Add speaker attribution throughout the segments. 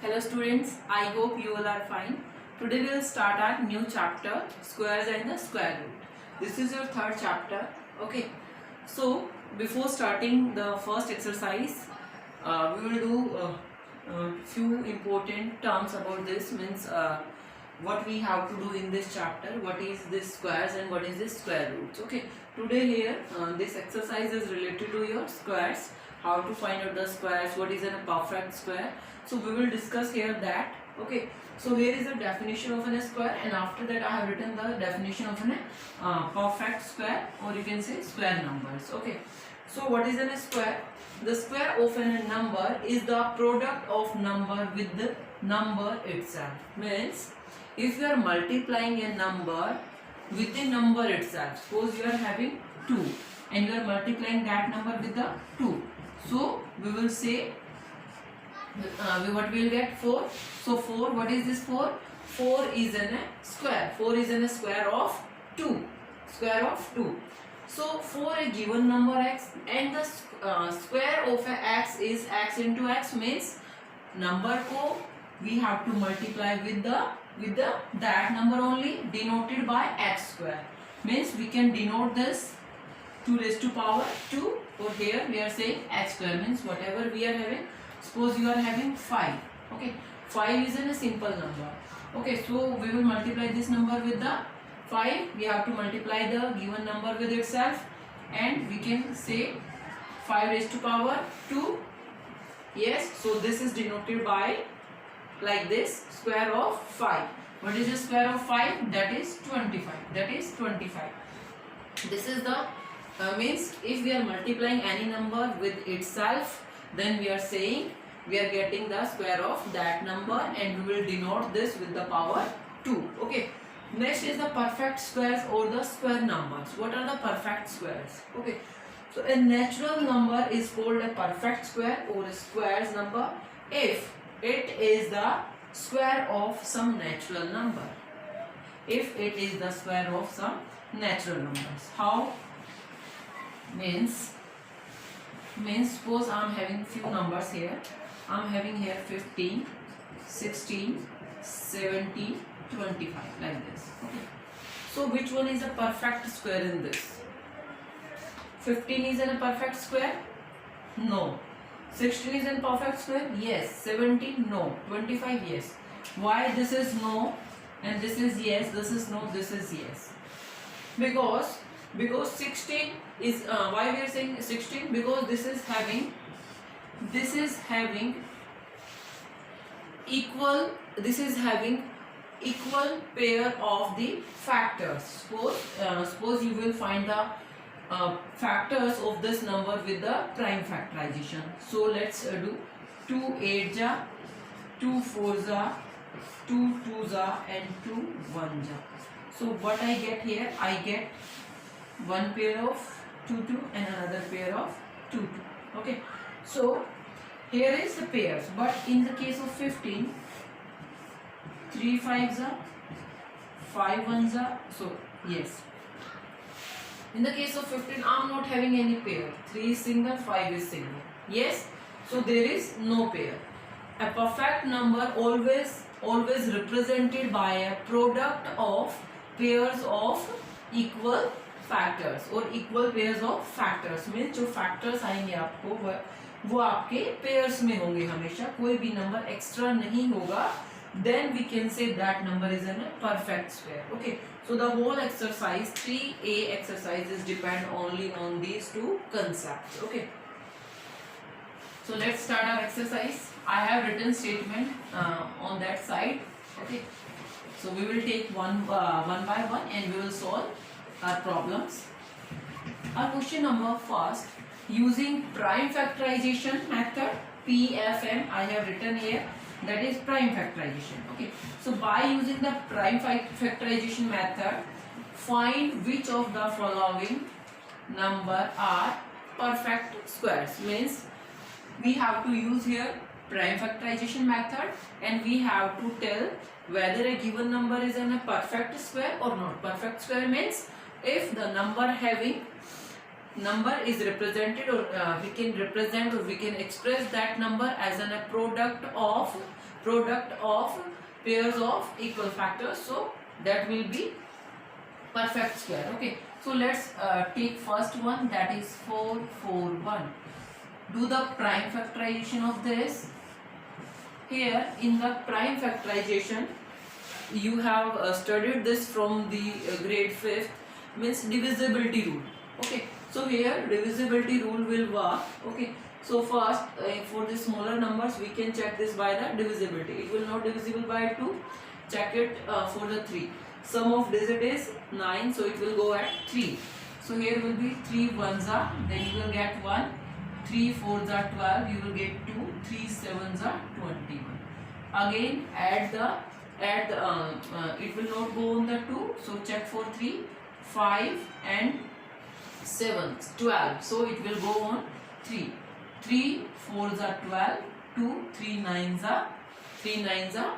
Speaker 1: Hello students, I hope you all are fine. Today we will start our new chapter, squares and the square root. This is your third chapter. Okay. So before starting the first exercise, we will do few important terms about this. Means what we have to do in this chapter. What is this squares and what is this square roots? Okay. Today here this exercise is related to your squares. How to find out the squares? What is a perfect square? So we will discuss here that. Okay, so here is the definition of a square, and after that I have written the definition of a perfect square, or you can say square numbers. Okay, so what is a square? The square of a number is the product of number with the number itself. Means if you are multiplying a number with the number itself, suppose you are having 2 and you are multiplying that number with the 2, so we will say what we will get 4. So 4, what is this 4? 4 is in a square. 4 is in a square of 2. Square of 2. So for a given number x, and the square of a x is x into x, means number को we have to multiply with the that number only, denoted by x square. Means we can denote this 2 raised to power 2, or here we are saying x square, means whatever we are having. Suppose you are having 5. Okay, 5 is a simple number. Okay, so we will multiply this number with the 5. We have to multiply the given number with itself, and we can say 5 raised to power 2. Yes, so this is denoted by like this, square of 5. What is the square of 5? That is 25. That is 25. This is the means if we are multiplying any number with itself, then we are saying we are getting the square of that number, and we will denote this with the power 2. Okay. Next is the perfect squares or the square numbers. What are the perfect squares? Okay. So a natural number is called a perfect square or a squares number if it is the square of some natural number. If it is the square of some natural numbers. How? Means suppose I am having few numbers here. I am having here 15, 16, 17, 25, like this. Okay. So which one is a perfect square in this? 15 is a perfect square? No. 16 is a perfect square? Yes. 17? No. 25? Yes. Why this is no and this is yes, this is no, this is yes? Because 16 is why we are saying 16? Because this is having equal pair of the factors. Suppose you will find the factors of this number with the prime factorization. So let's do 2 8 ja, 2 4 ja, 2 2 ja, and 2 1 ja. So what I get here? I get one pair of 2 2 and another pair of 2 2. Okay. So here is the pairs, but in the case of 15, 3 5s are 5 1s are, so yes. In the case of 15, I am not having any pair. 3 is single, 5 is single. Yes, so there is no pair. A perfect number always represented by a product of pairs of equal factors or equal pairs of factors. Means जो factors आएंगे आपको वो आपके pairs में होंगे हमेशा, कोई भी number extra नहीं होगा. Then we can say that number is a perfect square. Okay, so the whole exercise 3A exercise is depend only on these two concepts. Okay, so let's start our exercise. I have written statement on that side. Okay, so we will take one by one and we will solve our problems. Our question number first, using prime factorization method, PFM I have written here, that is prime factorization. Okay, so by using the prime factorization method, find which of the following number are perfect squares. Means we have to use here prime factorization method, and we have to tell whether a given number is in a perfect square or not. Perfect square means if the number is represented, or we can represent or we can express that number as a product of product of pairs of equal factors, so that will be perfect square. Okay, so let's take first one, that is 4 4 1. Do the prime factorization of this. Here in the prime factorization, you have studied this from the grade 5th, means divisibility rule. Okay, so here divisibility rule will work. Okay, so first for the smaller numbers we can check this by the divisibility. It will not divisible by 2. Check it for the 3. Sum of digit is 9, so it will go at 3. So here will be 3 ones are, then you will get 1. 3 fours are 12, you will get 2. 3 sevens are 21. Again it will not go on the 2, so check for 3, 5 and 7, 12, so it will go on 3. 3 fours are 12, 2 3 nines are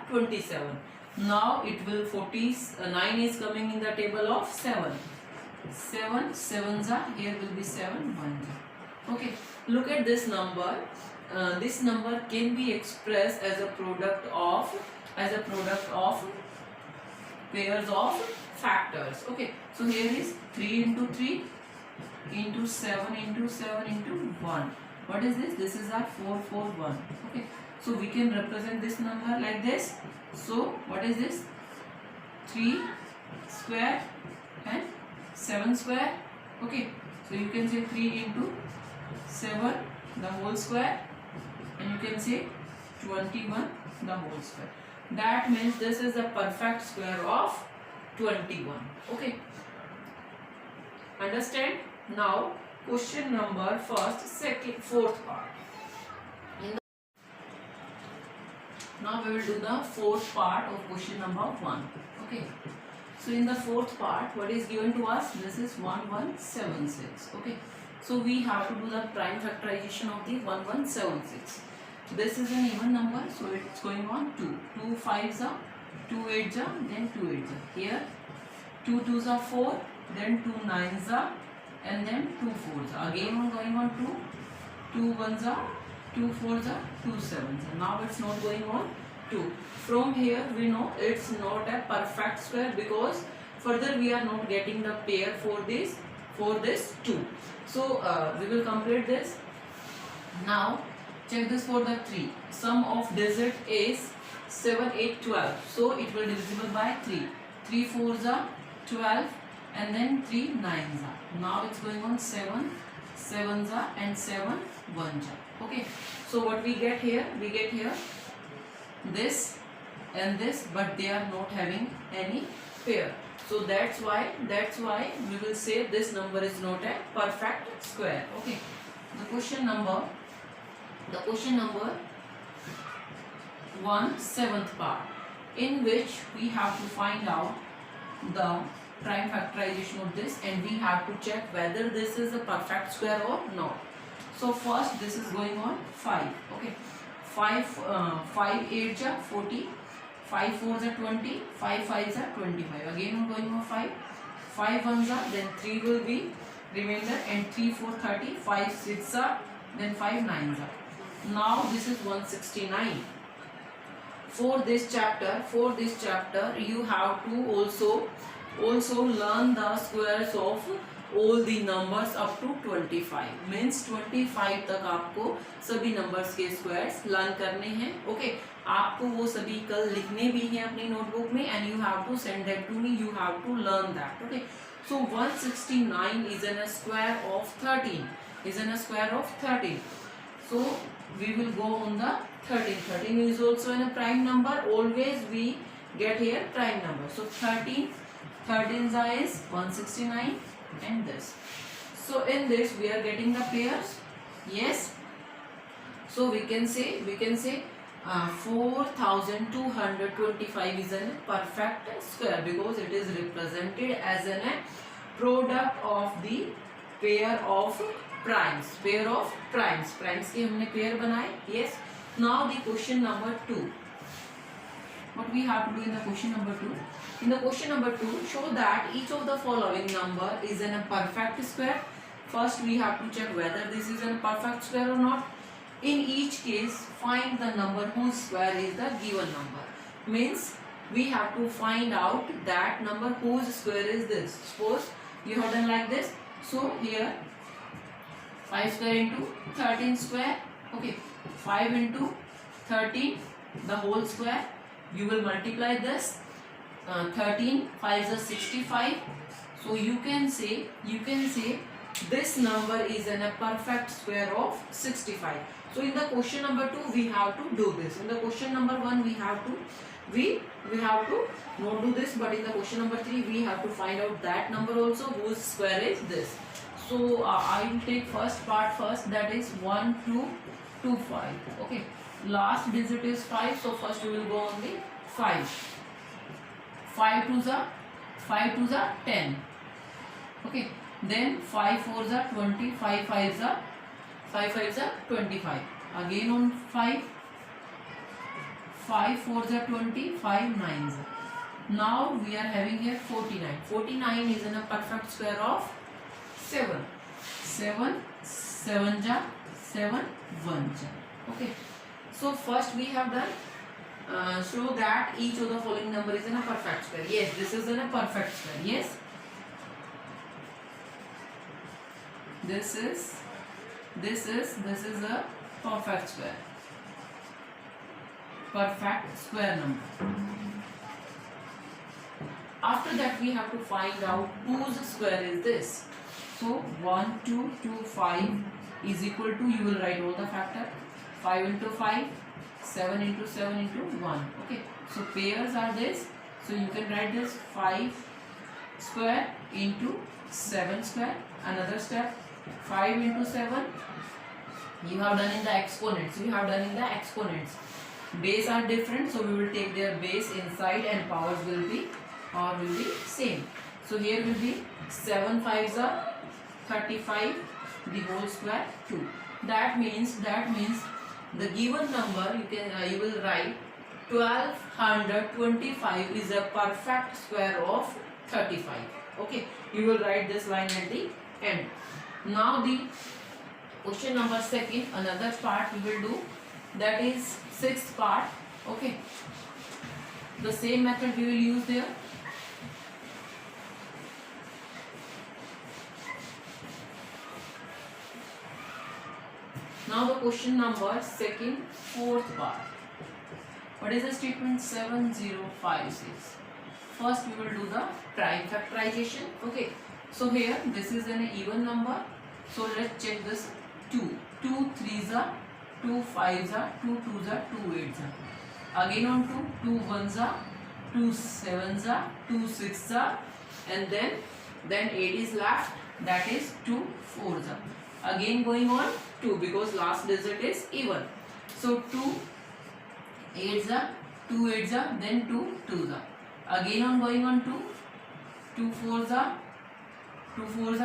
Speaker 1: 27. Now it will 9 is coming in the table of 7. 7 sevens are, here will be 7 1. Okay, look at this number. This number can be expressed as a product of pairs of factors. Okay, so here is 3 into 3 into 7 into 7 into 1. What is this? This is our 4 4 1. Okay, so we can represent this number like this. So what is this? 3 square and 7 square. Okay, so you can say 3 into 7 the whole square, and you can say 21 the whole square. That means this is the perfect square of 21. Okay, understand? Now question number fourth part. Now we will do the fourth part of question number 1. Okay, so in the fourth part, what is given to us? This is 1176. Okay, so we have to do the prime factorization of the 1176. This is an even number, so it's going on 2. 2 5s are, 2 8s are, then 2 8s are. Here 2 2s are 4, then 2 9s are, and then 2 4s are. Again going on 2. 2 1s are, 2 4s are, 2 7s are. Now it's not going on 2. From here we know it's not a perfect square, because further we are not getting the pair for this 2. So we will complete this. Now check this for the 3. Sum of digit is 7 8 12, so it will divisible by 3. 3 4s are 12, and then 3 9s are. Now it's going on 7 7s are, and 7 1s are. Okay, so what we get here? We get here this and this, but they are not having any pair. So that's why we will say this number is not a perfect square. Okay, the question number 1 7th part, in which we have to find out the prime factorization of this, and we have to check whether this is a perfect square or not. So first this is going on 5. Okay, 5 8s are 40, 5 4s are 20, 5 5s are 25. Again I'm going on 5. 5 1s are, then 3 will be remainder, and 3 4 30, 5 6 are, then 5 9s are. Now this is 169. For this chapter you have to also learn the squares of all the numbers up to 25. Means 25 तक आपको सभी numbers के squares learn करने हैं. Okay, आपको वो सभी कल लिखने भी हैं अपनी notebook में, and you have to send that to me. You have to learn that. Okay, so 169 is in a square of 13. So we will go on the 13. 13 is also in a prime number. Always we get here prime number. So 13 is 169 and this. So in this we are getting the pairs. Yes. So we can say 4225 is a perfect square, because it is represented as a product of the pair of primes. Primes के हमने pair बनाए. Yes. Now the question number 2. What we have to do in the question number 2? In the question number 2, show that each of the following number is in a perfect square. First we have to check whether this is a perfect square or not. In each case find the number whose square is the given number. Means we have to find out that number whose square is this. Suppose you have done like this. So here 5 square into 13 square. Okay, 5 into 13 the whole square. You will multiply this. 13 5 is 65. So you can say this number is a perfect square of 65. So in the question number 2 we have to do this. In the question number 1 we have to not do this, but in the question number 3 we have to find out that number also whose square is this. So I will take first part first, that is 1 2 2 5. Okay, last digit is 5, so first we will go on the 5. 5 2s are 10. Okay, then 5 4s are 20, 5 5s are 25. Again on 5 4s are 20, 5 9s. Now we are having here 49. 49 is in a perfect square of 7. 7 7 ja 7 1 ja. Okay, so first we have done show that each of the following number is in a perfect square. Yes, this is in a perfect square. Yes, this is a perfect square. Perfect square number. After that we have to find out whose square is this. So 1 2 2 5 is equal to, you will write all the factor, 5 into 5, 7 into 7 into 1. Okay, so pairs are this. So you can write this 5 square into 7 square. Another step, 5 into 7 you have done in the exponents. Base are different, so we will take their base inside and powers will be same. So here will be 7 5s are 35, the whole square 2. That means the given number you will write 1225 is a perfect square of 35. Okay, you will write this line at the end. Now the question number second, another part we will do, that is sixth part. Okay, the same method we will use there. Now the question number second, fourth part. What is the statement? 7056. First we will do the prime factorization. Okay, so here this is an even number. So let's check this. 2 3s are 2 5s are 2 2s are 2 8s are. Again on 2 1s are 2 7s are 2 6s are, and then 8 is left, that is 2 4s are. Again going on 2 because last digit is even. So 2 8s are 2 8s are, then 2 2s are. Again on going on 2 4s are 2 1s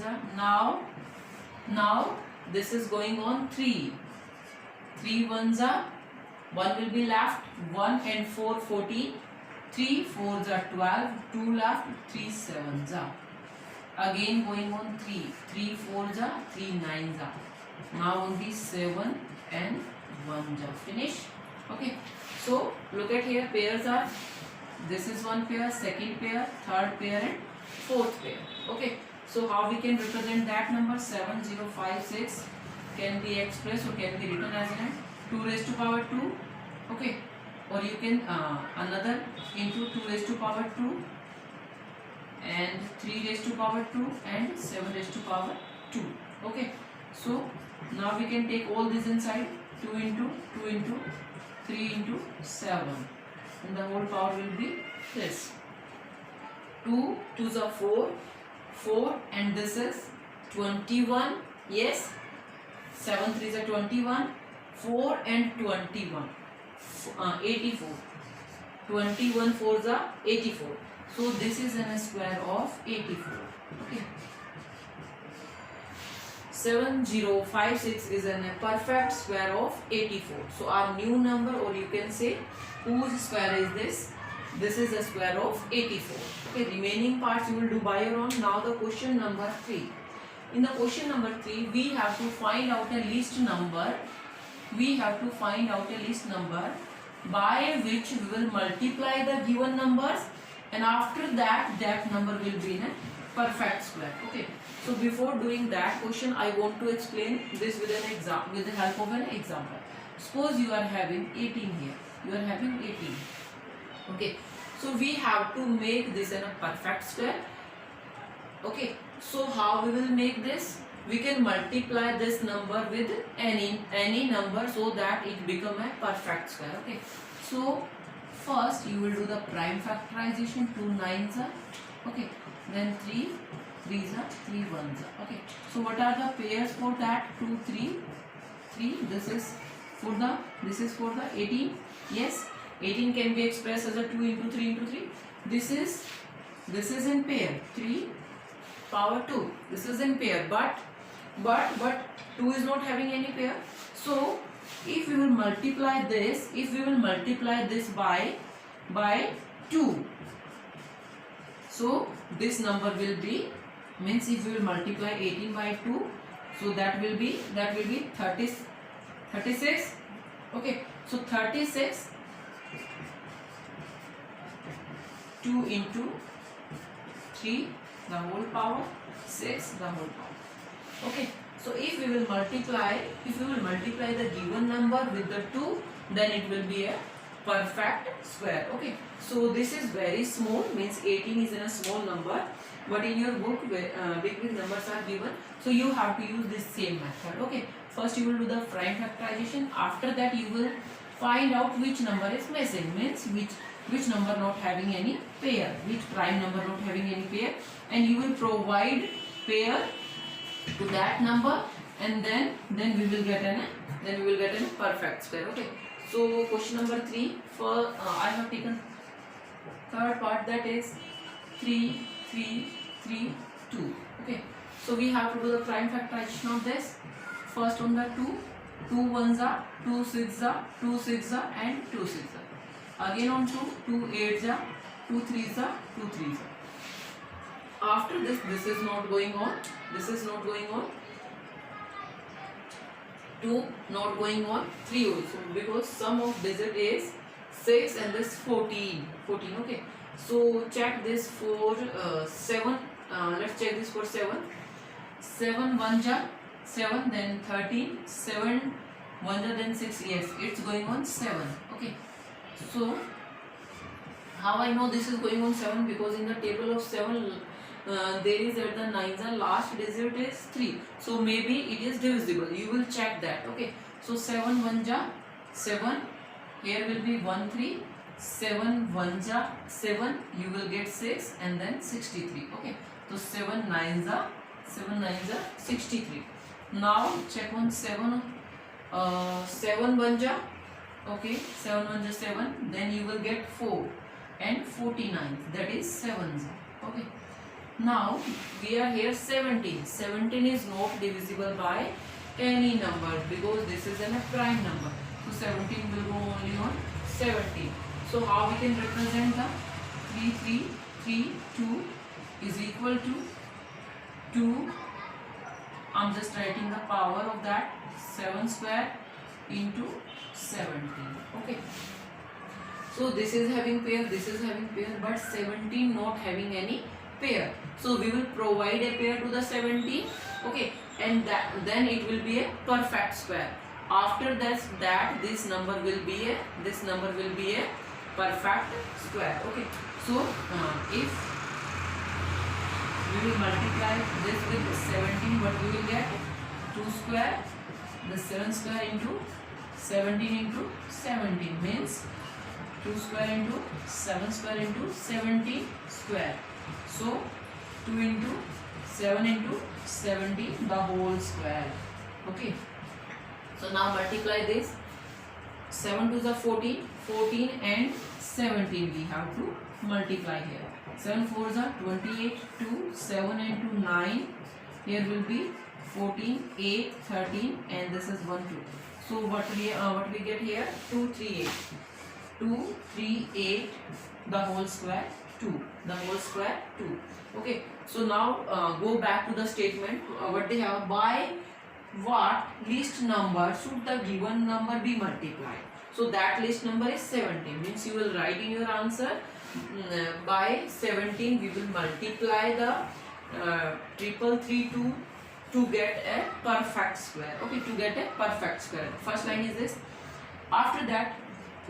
Speaker 1: are. Now this is going on 3 1s are, 1 will be left, 1 and 4 14, 3 4s are 12, 2 left, 3 7s are. Again going on 3 4s are, 3 9s are. Now only 7 and 1 are. Finish. Okay, so look at here, pairs are, this is one pair, second pair, third pair and fourth pair. Okay, so how we can represent that number? 7056 can be expressed or can be written as 2 raised to power 2. Okay, or you can another into 2 raised to power 2 and 3 raised to power 2 and 7 raised to power 2. Okay, so now we can take all this inside, 2 into 3 into 7, and the whole power will be this. 2 2s are 4 and this is 21. Yes, 7 3s are 21, 4 and 21 84, 21 4s are 84. So this is in a square of 84. Okay, 7056 is in a perfect square of 84. So our new number, or you can say whose square is this? This is a square of 84. Okay, remaining parts you will do by your own. Now the question number 3. In the question number 3, we have to find out a least number we have to find out a least number by which we will multiply the given numbers, and after that number will be in a perfect square. Okay, so before doing that question, I want to explain this with an example, with the help of an example. Suppose you are having 18 here, you are having 18. Okay, so we have to make this in a perfect square. Okay, so how we will make this? We can multiply this number with any number so that it become a perfect square. Okay, so first you will do the prime factorization. 2 9s are, okay, then 3 3s are, 3 1s are. Okay, so what are the pairs for that? 2 3 3. This is for the 18. Yes, 18 can be expressed as a 2 into 3 into 3. This is in pair, 3 power 2. This is in pair, but 2 is not having any pair. So if we will multiply this, by 2, so this number will be, means if we will multiply 18 by 2, so that will be 36. Okay, so 36, 2 into 3 the whole power, 6 the whole power. Okay, so if we will multiply the given number with the 2, then it will be a perfect square. Okay, so this is very small, means 18 is in a small number, but in your book big numbers are given, so you have to use this same method. Okay, first you will do the prime factorization. After that you will find out which number is missing, means which number not having any pair, which prime number not having any pair, and you will provide pair to that number, and then we will get a perfect square. Okay, so question number 3, for I have taken third part, that is 3 3 3 2. Okay, so we have to do the prime factorization of this. First on the 2 1s are, 2 6s are, 2 6s are, and 2 6s are. Again on 2 8s are, 2 3s are, 2 3s are. After this is not going on, 2 not going on, 3 also, because sum of digit is 6 and this 14. Okay, so check this for 7. Let's check this for 7. 7 1s are 7, then 13, 7 1s are, then 6. Yes, it's going on 7. Okay, so how I know this is going on 7? Because in the table of 7 there is at the 9s and last digit is 3, so maybe it is divisible. You will check that. Okay, so 7 1s are 7, here will be 1 3, 7 1s are 7, you will get 6, and then 63. Okay, so 7 9s are 63. Now check on 7 1s are, okay, 7 1s are 7, then you will get 4 and 49, that is 7s. Okay, now we are here 17. 17 is not divisible by any number because this is a prime number, so 17 will go only on 17. So how we can represent the 3 3 3 2 is equal to 2. I'm just writing the power of that, 7 square into 17. Okay, so this is having pair, but 17 not having any pair, so we will provide a pair to the 17. Okay, and then it will be a perfect square. After that this number will be a perfect square. Okay, so if we will multiply this with 17, what we will get? 2 square, the 7 square into 17 into 17 means 2 square into 7 square into 17 square. So 2 into 7 into 17 the whole square. Okay, so now multiply this. 7 to the 14, 14 and 17 we have to multiply here. 7 4s are 28, 2, 7 and 2 9. Here will be 14, 8, 13, and this is 1 2. So what we get here? 2 3 8. 2 3 8 the whole square 2. The whole square 2. Okay. So now go back to the statement. What they have, by what least number should the given number be multiplied. So that least number is 17. Means you will write in your answer by 17 we will multiply the 332 to get a perfect square. Okay, to get a perfect square. First line is this. After that,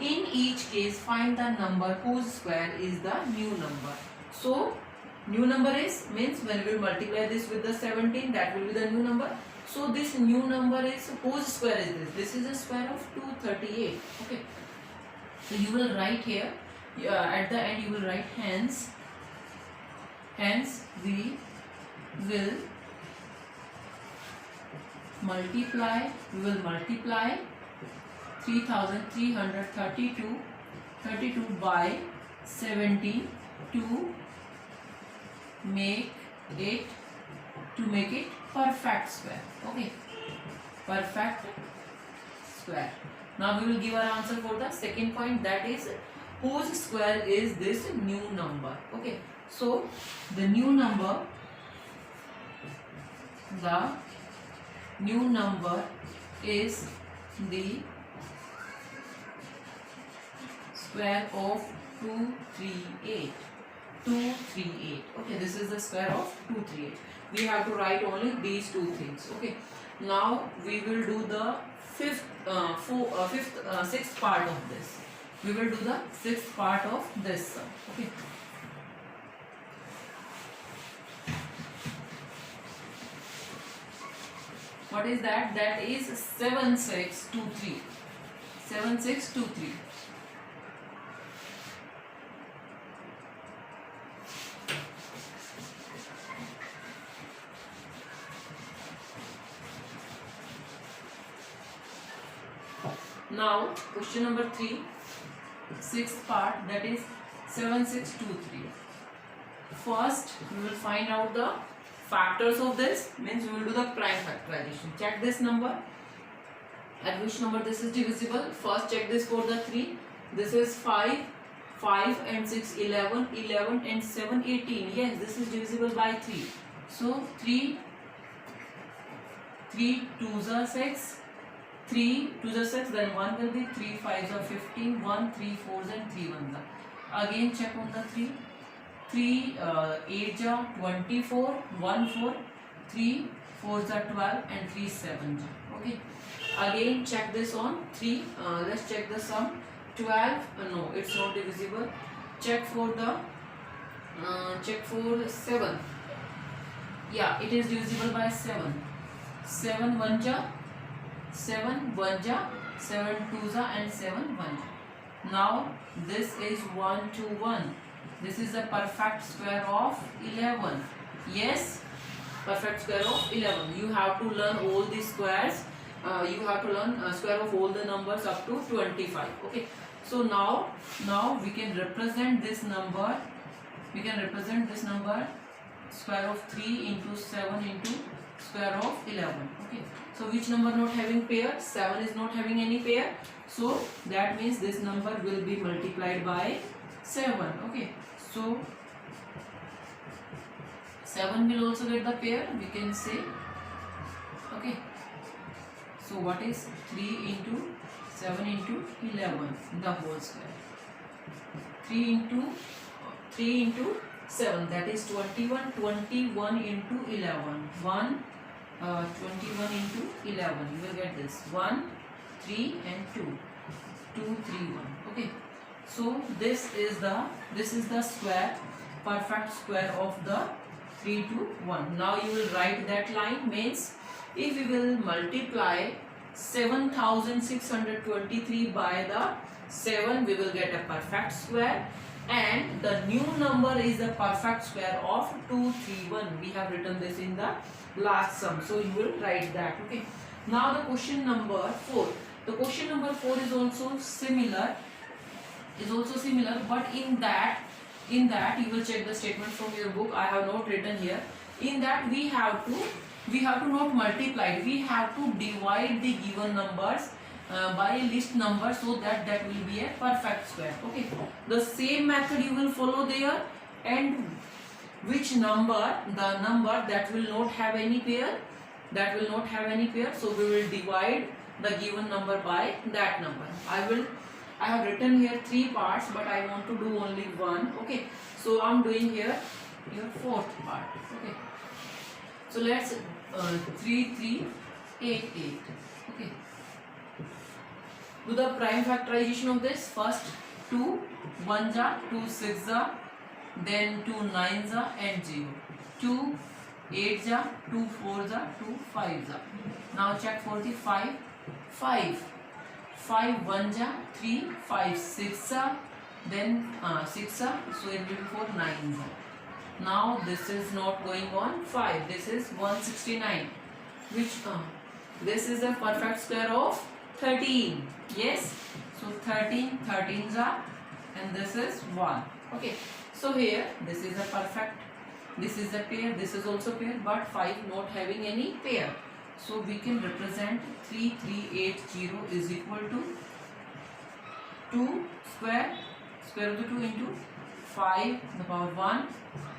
Speaker 1: in each case find the number whose square is the new number. So new number is means when we will multiply this with the 17, that will be the new number. So this new number is whose square is this? This is a square of 238. Okay. So you will write here at the end you will write hence we will multiply 3332 by 17 to make it perfect square. Okay, perfect square. Now we will give our answer for the second point, that is whose square is this new number. Okay, so the new number is the square of 238. Okay, this is the square of 238. We have to write only these two things. Okay, now we will do the sixth part of this. We will do the sixth part of this sum. Okay. What is that? That is 7623. 7623. Now question number 3, sixth part, that is 7623. First we will find out the factors of this, means we will do the prime factorization. Check this number, at which number this is divisible. First check this for the 3. This is 5 and 6 11 and 7 18. Yes, this is divisible by 3. So 3 2s are 6, 3 2s are 6, then 1 will be 3 5s are 15, 1 3 4s and 3 1s are. Again check on the 3. 3 8s are 24, 1 4, 3 4s are 12 and 3 7s. Okay. Again check this on 3. Let's check the sum. 12. No, it's not divisible. Check for the 7. Yeah, it is divisible by 7. 7 1s are 7 1s are 7 2s are and 7 1s. Now this is 1 2 1. This is the perfect square of 11. Yes, perfect square of 11. You have to learn all these squares. You have to learn square of all the numbers up to 25. Okay. So now we can represent this number. We can represent this number square of 3 into 7 into square of 11. Okay. So which number not having pair? 7 is not having any pair. So that means this number will be multiplied by 7. Okay. So 7 will also get the pair, we can say. Okay. So what is 3 into 7 into 11, the whole square. 3 into 7, that is 21. 21 into 11. 21 into 11. You will get this 1, 3 and 2. 2, 3, 1. Okay. So this is the square, perfect square of the 3 to 1. Now you will write that line, means if we will multiply 7623 by the 7, we will get a perfect square, and the new number is the perfect square of 231. We have written this in the last sum, so you will write that. Okay. Now the question number 4. The question number 4 is also similar. But in that you will check the statement from your book. I have not written here. In that we have to not multiply it. We have to divide the given numbers by a least number, so that will be a perfect square. Okay. The same method you will follow there, and which number, the number that will not have any pair, that will not have any pair, so we will divide the given number by that number. I have written here 3 parts, but I want to do only one. Okay, so I'm doing here your fourth part. Okay, so let's 3 3 8 8. Okay, do the prime factorization of this. First 2 1s are 2 6s are, then 2 9s are and 0. 2 8s are, 2 4s are, 2 5s are. Now check for the 5. 5 1s are 3, 5 6 are, then 6 are, so it will be 4 9s are. Now this is not going on 5, this is 169, which this is a perfect square of 13. Yes, so 13 13s are, and this is 1. Okay, so here this is a perfect, this is a pair, this is also pair, but 5 not having any pair. So we can represent 3380 is equal to 2 square of the 2 into 5 the power 1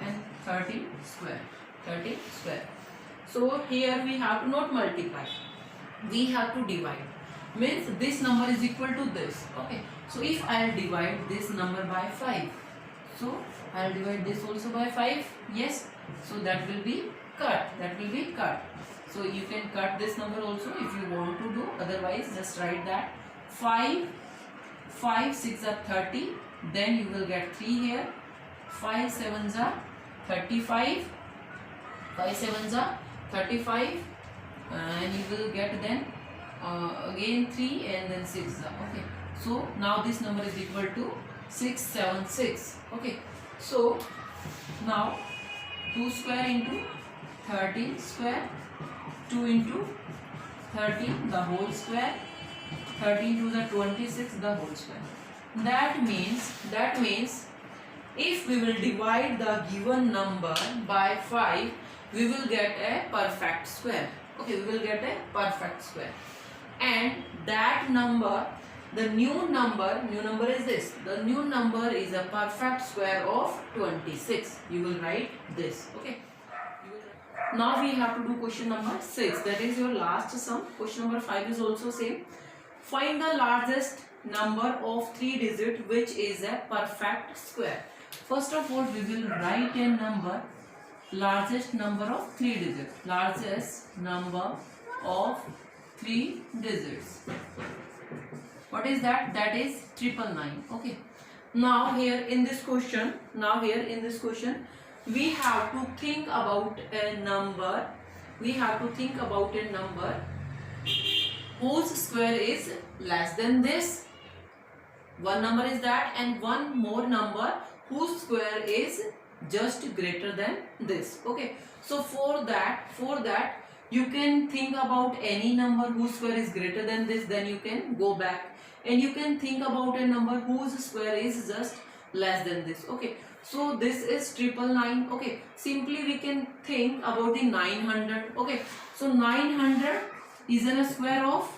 Speaker 1: and 30 square. So here we have to not multiply, we have to divide. Means this number is equal to this. Okay, so if I will divide this number by 5, so I will divide this also by 5. Yes, so that will be cut. So you can cut this number also if you want to do, otherwise just write that 5 6 are 30, then you will get 3 here. 5 7s are 35, and you will get then again 3 and then 6 are. Okay, so now this number is equal to 676. Okay, so now 2 square into 13 square, 2 into 13 the whole square, 13 to the 26 the whole square. That means if we will divide the given number by 5, we will get a perfect square. Okay, we will get a perfect square, and that number, the new number is this. The new number is a perfect square of 26. You will write this. Okay. Now we have to do question number 6. That is your last sum. Question number 5 is also same. Find the largest number of 3 digits which is a perfect square. First of all, we will write a number, largest number of 3 digits. Largest number of 3 digits. What is that? That is 999. Okay. Now here in this question, we have to think about a number. Whose square is less than this. One number is that, and one more number whose square is just greater than this. Okay, so for that you can think about any number whose square is greater than this, then you can go back and you can think about a number whose square is just less than this. Okay, so this is 999. Okay, simply we can think about the 900. Okay, so 900 is in a square of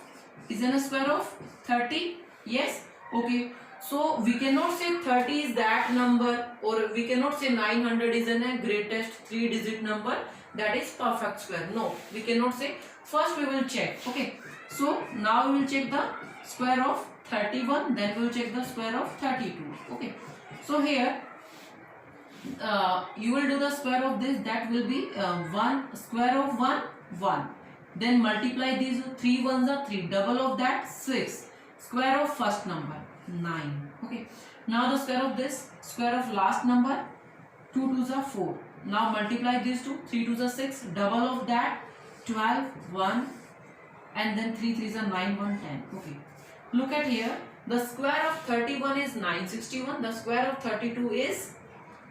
Speaker 1: 30. Yes. Okay, so we cannot say 30 is that number, or we cannot say 900 is in a greatest 3 digit number, that is perfect square. No, we cannot say. First we will check. Okay, so now we will check the square of 31, then we will check the square of 32. Okay, so here you will do the square of this, that will be 1 square of 1. Then multiply these 3 ones are 3, double of that 6, square of first number 9. Okay, now the square of this, square of last number, 2 2s are 4. Now multiply these two, 3 2s are 6, double of that 12, 1, and then 3 3s are 9, 1, 10. Okay, look at here, the square of 31 is 961, the square of 32 is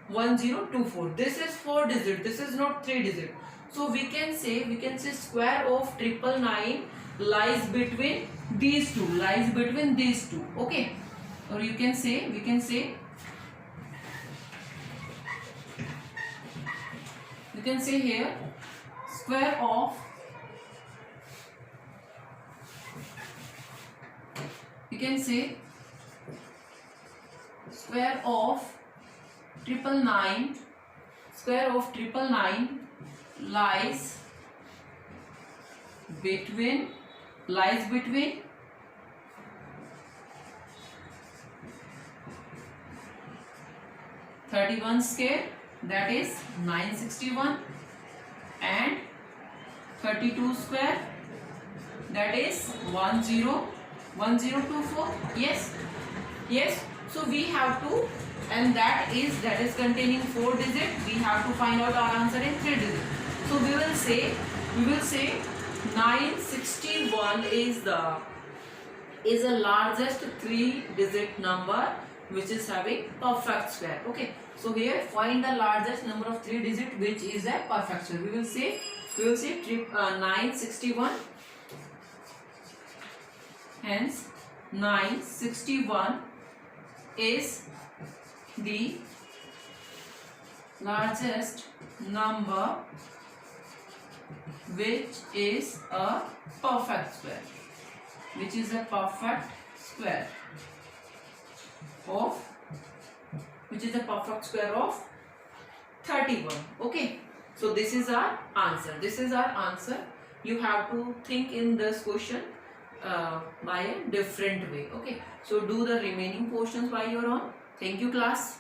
Speaker 1: 1024. This is 4 digit, this is not 3 digit. So we can say square of 999 lies between these two, okay, or we can say here square of, we can say square of 999 lies lies between 31 square, that is 961, and 32 square, that is 1024. Yes, yes. So we have to, and that is containing 4 digits. We have to find out our answer in 3 digits. So we will say 961 is the largest 3-digit number which is having perfect square. Okay, so here find the largest number of 3 digits which is a perfect square. We will say 961. Hence 961 is the largest number which is a perfect square, of 31. Okay, so this is our answer. You have to think in this question by a different way. Okay, so do the remaining portions by your own. Thank you, class.